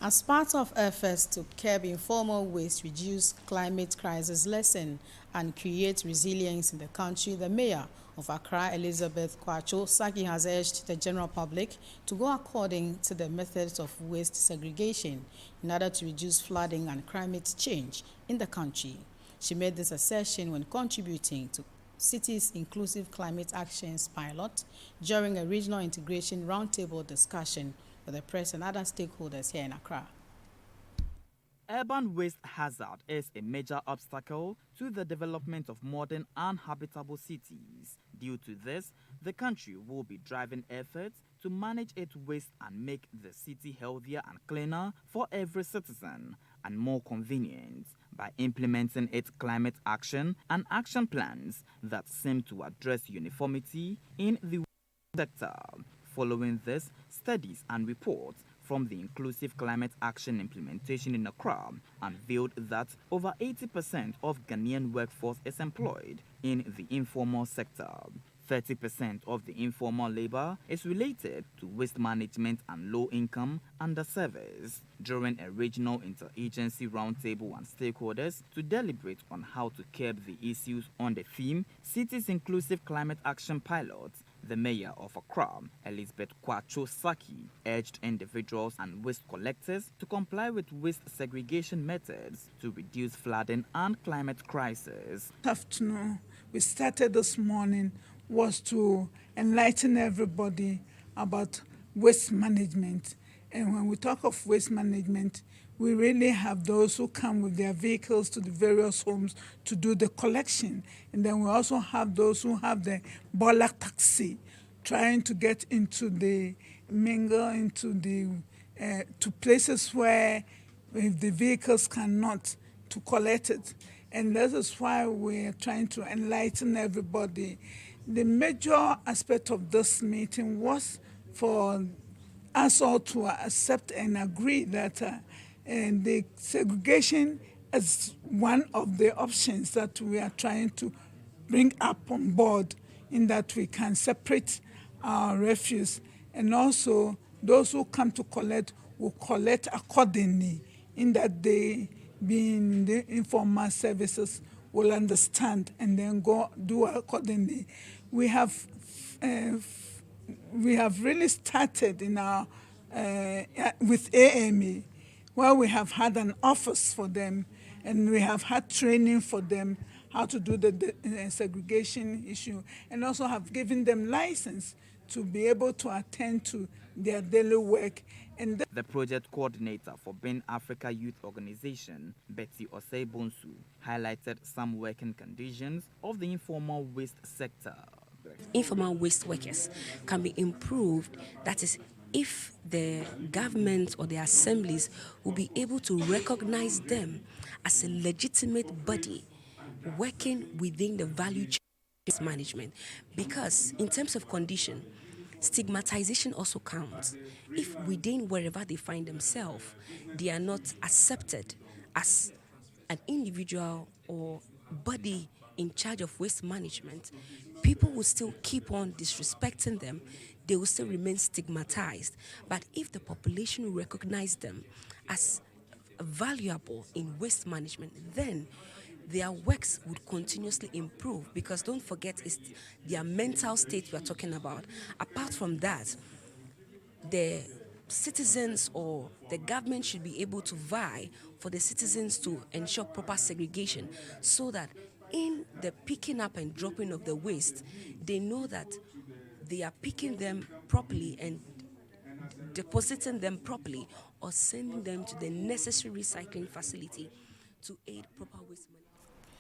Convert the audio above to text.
As part of efforts to curb informal waste, reduce climate crisis lessen, and create resilience in the country, the mayor of Accra Elizabeth Kwatsoe Sackey has urged the general public to go according to the methods of waste segregation in order to reduce flooding and climate change in the country. She made this assertion when contributing to City's Inclusive Climate Actions pilot during a regional integration roundtable discussion with the press and other stakeholders here in Accra. Urban waste hazard is a major obstacle to the development of modern and habitable cities. Due to this, the country will be driving efforts to manage its waste and make the city healthier and cleaner for every citizen and more convenient by implementing its climate action and action plans that seem to address uniformity in the sector. Following this, studies and reports from the Inclusive Climate Action implementation in Accra unveiled that over 80% of Ghanaian workforce is employed in the informal sector. 30% of the informal labor is related to waste management and low-income underservice. During a regional interagency roundtable and stakeholders to deliberate on how to curb the issues on the theme Cities Inclusive Climate Action Pilot, the mayor of Accra, Elizabeth Kwatsoe Sackey, urged individuals and waste collectors to comply with waste segregation methods to reduce flooding and climate crisis. This afternoon, we started this morning was to enlighten everybody about waste management. And when we talk of waste management, we really have those who come with their vehicles to the various homes to do the collection. And then we also have those who have the bola taxi, trying to get into the mingle, into the to places where if the vehicles cannot, to collect it. And that is why we're trying to enlighten everybody. The major aspect of this meeting was for us all to accept and agree that and the segregation is one of the options that we are trying to bring up on board, in that we can separate our refuse, and also those who come to collect will collect accordingly, in that they, being the informal services, will understand and then go do accordingly. We have really started in our with AME, where we have had an office for them, and we have had training for them how to do the segregation issue, and also have given them license to be able to attend to their daily work. And the project coordinator for Ben Africa Youth Organization, Betty Osei-Bonsu, highlighted some working conditions of the informal waste sector. Informal waste workers can be improved, that is, if the government or the assemblies will be able to recognize them as a legitimate body working within the value chain management. Because in terms of condition, stigmatization also counts. If within wherever they find themselves, they are not accepted as an individual or body in charge of waste management, people will still keep on disrespecting them. They will still remain stigmatized. But if the population will recognize them as valuable in waste management, then their works would continuously improve, because don't forget, it's their mental state we are talking about. Apart from that, the citizens or the government should be able to vie for the citizens to ensure proper segregation, so that in the picking up and dropping of the waste, they know that they are picking them properly and depositing them properly, or sending them to the necessary recycling facility to aid proper waste management.